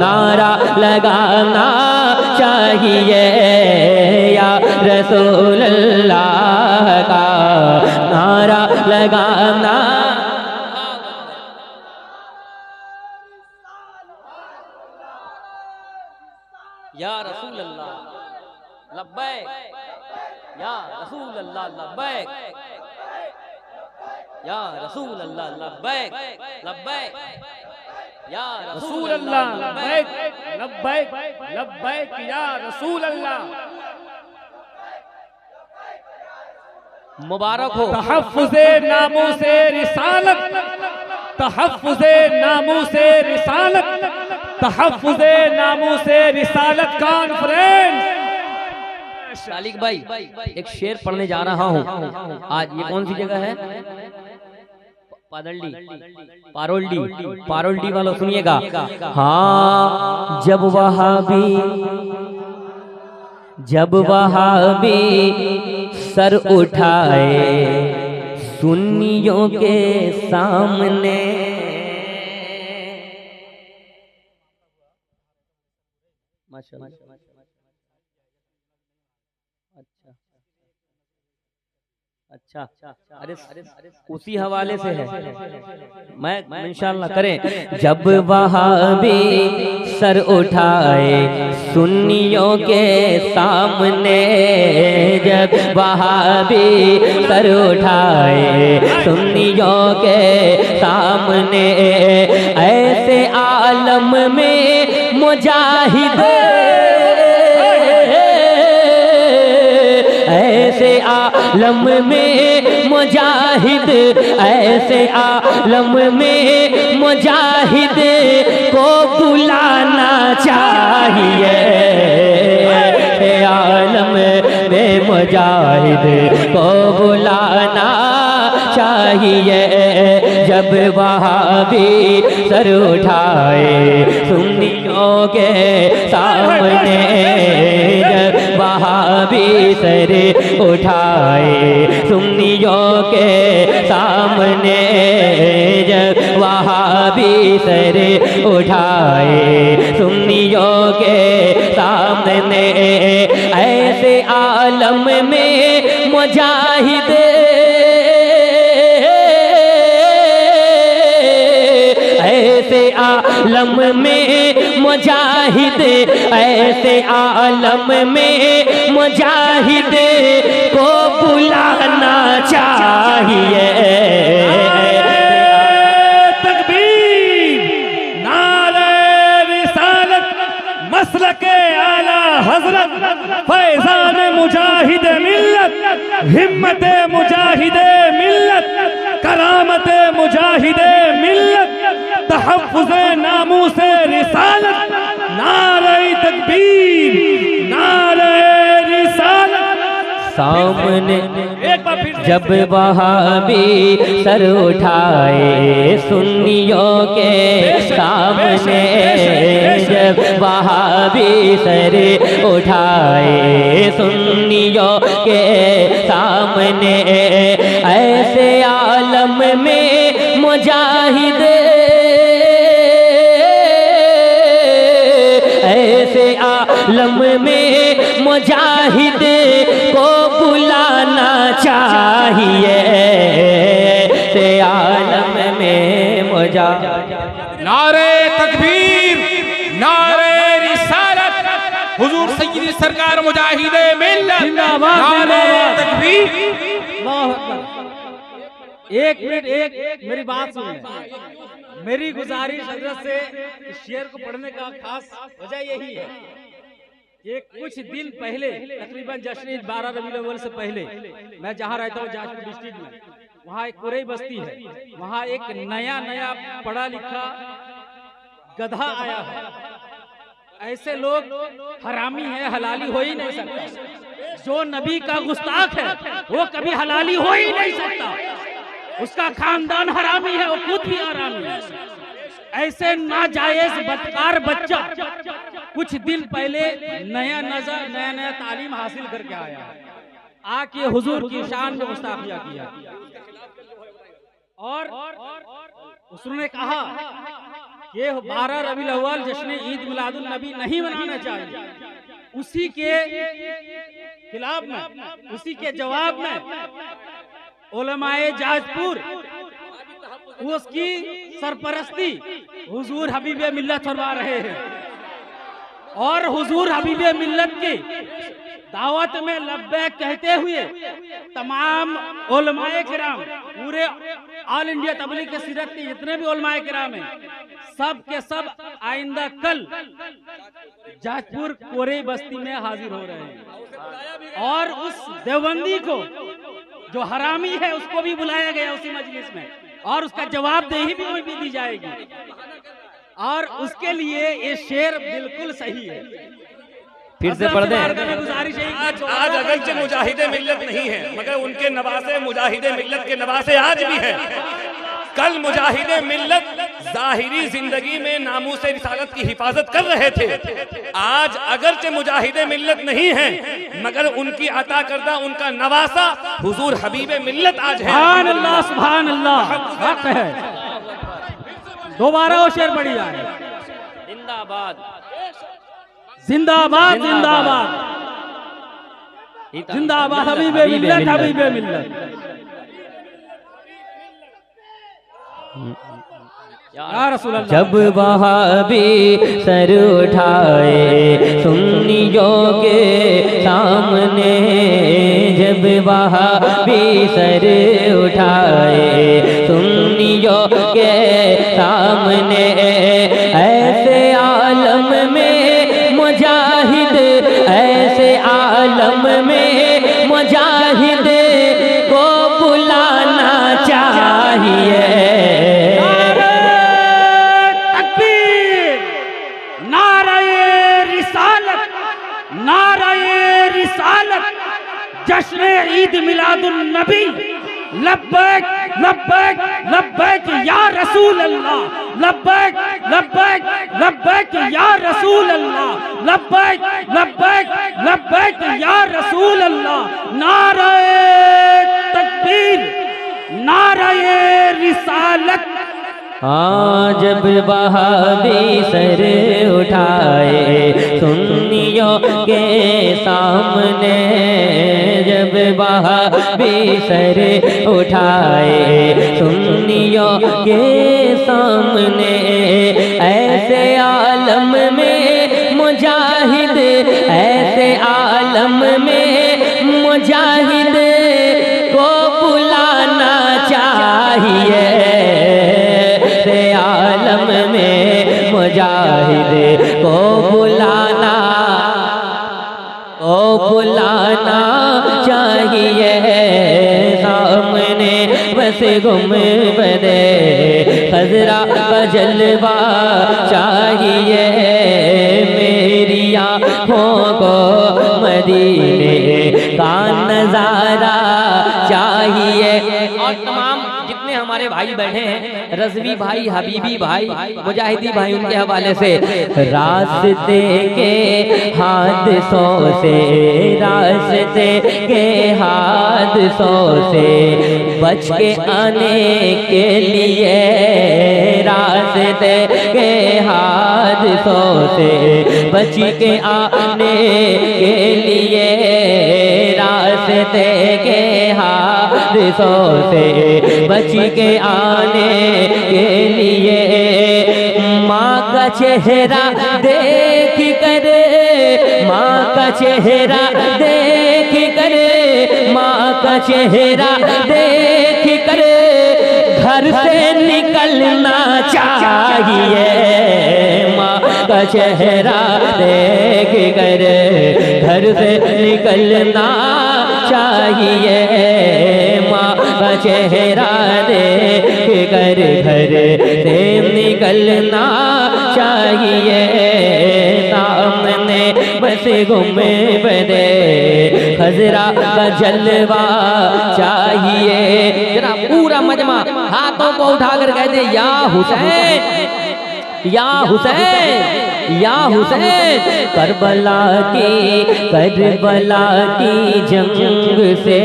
B: नारा लगाना चाहिए, या रसूल अल्लाह का नारा लगाना। या रसूल अल्लाह लब्बैक, या रसूल अल्लाह लब्बैक, या रसूल अल्लाह लब्बैक लब्बैक, या
A: रसूल अल्लाह लब्बैक लब्बैक लब्बैक या रसूल अल्लाह।
B: मुबारक हो।
A: तहफ्फुज़े नामूसे रिसालत, तहफ्फुज़े नामूसे रिसालत, तहफ्फुज़े नामूसे रिसालत कॉन्फ्रेंस।
B: शालिक भाई एक शेर पढ़ने जा रहा हूँ आज। ये कौन सी जगह है? पादलडी, पारोल्डी, पारोल्डी वालों सुनिएगा। हाँ, जब वहाबी सर उठाए सुन्नियों के सामने, माशाअल्लाह। अच्छा, अरे उसी हवाले से है, मैं इंशाअल्लाह करें। जब वहाबी सर उठाए सुन्नियों के सामने, जब वहाबी सर उठाए सुन्नियों के सामने, ऐसे आलम में मुजाहिद, ऐसे आलम में मुजाहिद, ऐसे आलम में मुजाहिद को बुलाना चाहिए, ऐसे आलम में मुजाहिद को बुलाना चाहिए। जब वहाबी सर उठाए सुन्नियों के सामने, जब वहाबी सर उठाए सुन्नियों के सामने, जब वहाबी सर उठाए सुन्नियों के सामने, ऐसे आलम में मुजाहिद, ऐसे आलम में मुजाहिद, ऐसे आलम में मुजाहिद को बुलाना चाहिए।
A: तकबीर, नारे रिसालत, मसलके आला हजरत, फैज़ान मुजाहिद मिल्लत, हिम्मत मुजाहिद मिल्लत, करामत मुजाहिद मिल्लत, तहफ्फुज़े नामूसे रिसालत, नारे तकबीर, नारे रिसालत।
B: सामने जब वहाबी सर उठाए सुन्नियों के सामने, जब वहाबी सर उठाए सुन्नियों के सामने, ऐसे आलम में मुजाहिद, ऐसे आलम में मुजाहिद को बुलाना चाहिए, से आलम में मुजाहिद।
C: नारे तकबीर, नारे रिसालत, हुजूर सय्यदी सरकार मुजाहिदे मिल्लत, नारे तकबीर।
D: एक मिनट, एक मेरी बात सुनिए। मेरी गुजारिश हजरत से इस शेर को पढ़ने का खास वजह यही है कि कुछ दिन पहले, तकरीबन जश्न 12 रबीउल अव्वल से पहले, मैं जहाँ रहता हूँ जाजपुर डिस्ट्रिक्ट में, वहाँ एक कुरई बस्ती है। वहाँ एक नया पढ़ा लिखा गधा आया है। ऐसे लोग हरामी है, हलाली हो ही नहीं सकता। जो नबी का गुस्ताख है वो कभी हलाली हो ही नहीं सकता। उसका खानदान हरामी है, वो खुद भी हरामी है। ऐसे नाजायज बदकार बच्चा कुछ दिन पहले नया तालीम हासिल करके आया, आके हुजूर की शान में गुस्ताखिया किया। और उसने कहा कि 12 रबीउल अव्वल जश्न ईद मिलादुन नबी नहीं मनाना चाहिए। उसी के खिलाफ में, उसी के जवाब में उलमाए जाजपुर उसकी सरपरस्ती हुजूर हबीबे मिल्लत फरमा रहे हैं और हुजूर हबीबे मिल्लत की दावत में लब्बैक कहते हुए तमाम उलमाए किराम, पूरे ऑल इंडिया तबलीग के सीरत के जितने भी उलमाए किराम हैं, सब के सब आइंदा कल जाजपुर कोरे बस्ती में हाजिर हो रहे हैं और उस देवबंदी को जो हरामी है उसको भी बुलाया गया उसी मजलिस में और उसका जवाबदेही भी वहीं दी जाएगी। और उसके लिए ये शेर बिल्कुल सही है।
B: फिर से पढ़ दें।
A: आज अगरचे मुजाहिदे मिल्लत नहीं है मगर उनके नवासे मुजाहिदे मिल्लत के नवासे आज भी हैं। कल मुजाहिदे मिल्लत जाहिरी जिंदगी में नामूसे रिसालत की हिफाजत कर रहे थे। आज अगरचे मुजाहिदे मिल्लत नहीं है मगर उनकी अता करदा उनका नवासा हुजूर हबीबे मिल्लत आज है।
D: सुभान अल्लाह, सुभान अल्लाह, हक है। दोबारा वो शेर पढ़ी जाए।
B: जिंदाबाद
D: जिंदाबाद जिंदाबाद जिंदाबाद हबीबे मिल्लत, हबीबे मिल्लत। या रसूल अल्लाह।
B: जब वहाबी सर उठाए सुन्नियों के सामने, जब वहाबी सर उठाए सुन्नियों के सामने, ऐसे आलम में मुजाहिद, ऐसे आलम में मुजाहिद को बुलाना चाहिए।
D: जश्न ईद मिलादुन नबी, लब्बैक लब्बैक लब्बैक या रसूल अल्लाह, लब्बैक लब्बैक लब्बैक या रसूल अल्लाह, लब्बैक लब्बैक लब्बैक या रसूल अल्लाह। नारे तकबीर, नारे रिसालत।
B: जब वहाबी सर उठाए सुन्नियों के सामने, जब वहाबी सर उठाए सुन्नियों के सामने, ऐसे आलम में मुजाहिद, ऐसे आलम में मुजाहिद को बुलाना चाहिए। आलम में मुजाहिद को बुलाना चाहिए। सामने बस गुंबदे खजरा का जलवा चाहिए। मेरी आँखों को मदीने का नजारा चाहिए। और तमाम जितने हमारे भाई बैठे हैं, रज़वी भाई, हबीबी भाई, मुजाहिदी भाई, उनके हवाले से रास्ते के हादसों से, रास्ते के हादसों से बच के आने के लिए, रास्ते के हादसों से बच के आने के लिए, रास्ते के हादसों से बच के आने के लिए, माँ का चेहरा देख कर, माँ का चेहरा देख कर, माँ का चेहरा देख कर घर से निकलना चाहिए। माँ का चेहरा देख कर घर से निकलना चाहिए। माँ का चेहरा देख कर घर से निकलना चाहिए। सामने बस गुंबदे खजरा का जलवा चाहिए। जरा पूरा मजमा हाथों को उठाकर कह दे या हुसैन, या हुसैन करबला की जंग से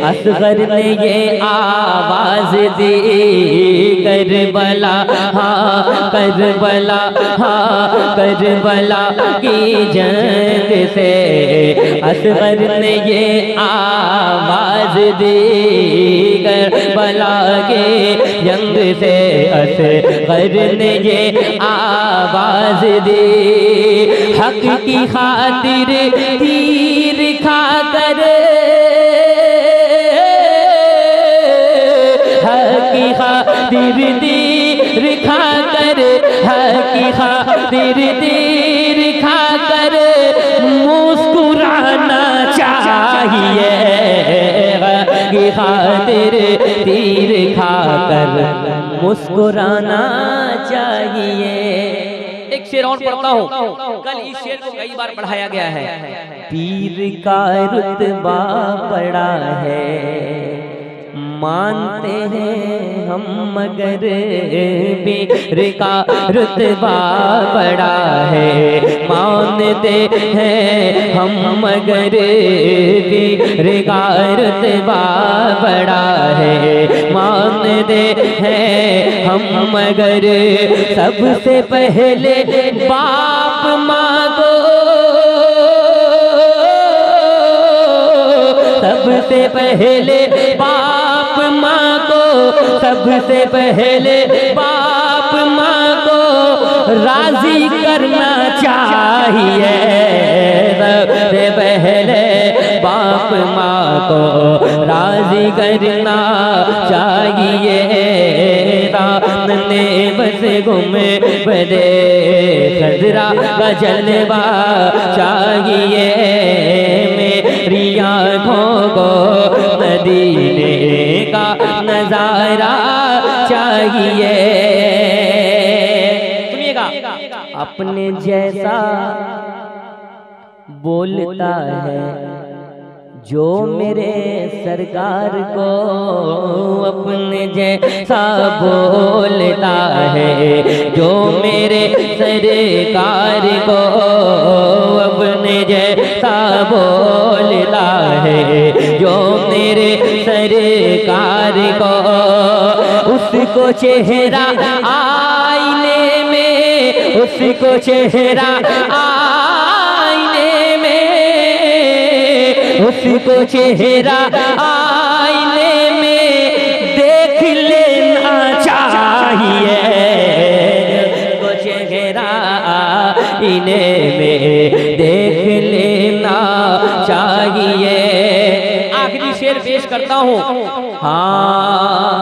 B: असगर ने ये आवाज दी, करबला की जंग से असगर ने ये आवाज दी, करबला के जंग से असगर ने ये आवाज दी। हक की खातिर तीर खाकर, हक की खातिर तीर खाकर, हक की खातिर तीर खाकर मुस्कुराना चाहिए, हक की खातिर तीर खाकर मुस्कुराना चाहिए। एक शेर और पढ़ता हूँ, कल इस शेर को कई बार पढ़ाया गया है। पीर का रुतबा बड़ा है मानते हैं हम, मगर पीर का रुतबा बड़ा है मानते हैं हम, मगर पीर का रुतबा बड़ा है मानते हैं हम, मगर सबसे पहले बाप माँ को, सबसे पहले बाप माँ को, सबसे पहले बाप माँ को राजी करना चाहिए, सबसे पहले बाप माँ को राजी करना चाहिए। ने बस घूमे बदे खजरा का जलवा चाहिए, मेरी आँखों को मदीने का नजारा चाहिए। सुनिएगा, अपने जैसा बोलता है जो मेरे सरकार को, अपने जैसा बोलता है जो मेरे सरकार को, अपने जैसा बोलता है जो मेरे सरकार को, उसको चेहरा आईने में, उसको चेहरा आईने में, उसको चेहरा आईने में देख लेना चाहिए, उसको चेहरा आईने में देख लेना चाहिए। आखिरी शेर पेश करता हूँ। हाँ,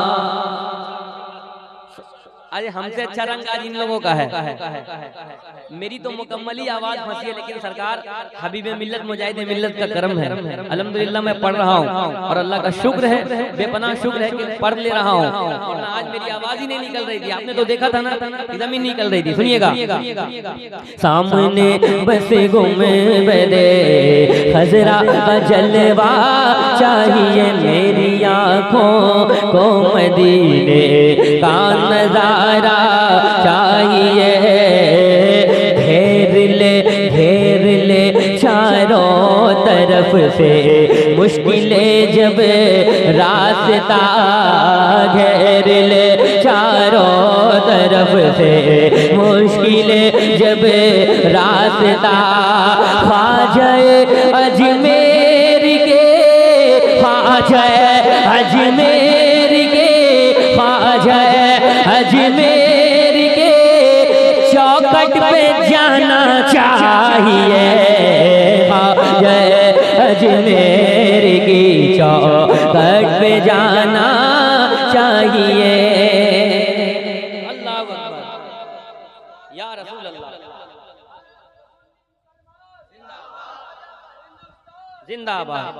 B: अरे हमसे अच्छा रंग आज इन लोगों का है। मेरी तो मुकम्मल ही आवाज फंसी है, लेकिन सरकार हबीबे मिल्लत मुजाहिदे मिल्लत का करम है। अल्हम्दुलिल्लाह मैं पढ़ रहा हूँ और अल्लाह का शुक्र है, बेपनाह शुक्र है कि पढ़ ले रहा हूँ। और आज मेरी आवाज ही नहीं निकल रही थी, आपने तो देखा था ना, एकदम ही निकल रही थी। सुनिएगा, सामने बस घूमे बदे खजरा का जलवा चाहिए, मेरी आँखों को मदीने का नजारा चाहिए। घेर ले चारों तरफ से मुश्किलें जब रास्ता, घेर ले चारों तरफ से मुश्किलें जब रास्ता, ख्वाजा अजमेर के, ख्वाजा अजमेर के, ख्वाजा अजमेर के चौखट पे जाना चाहिए, ख्वाजा अजमेर की चौखट पे जाना चाहिए। अल्लाह अकबर, या रसूल अल्लाह, जिंदाबाद,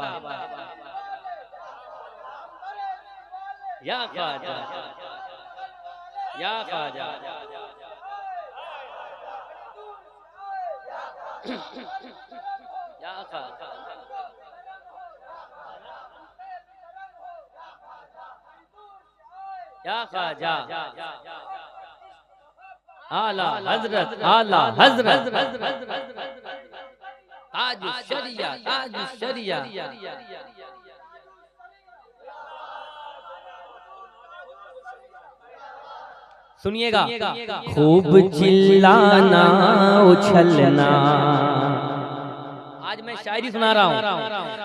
B: या ख्वाजा, या ख्वाजा, या ख्वाजा, या ख्वाजा, आला हजरत आला हजरत ताज शरिया ताज शरिया। सुनिएगा, खूब चिल्लाना उछलना। आज मैं शायरी सुना रहा हूँ।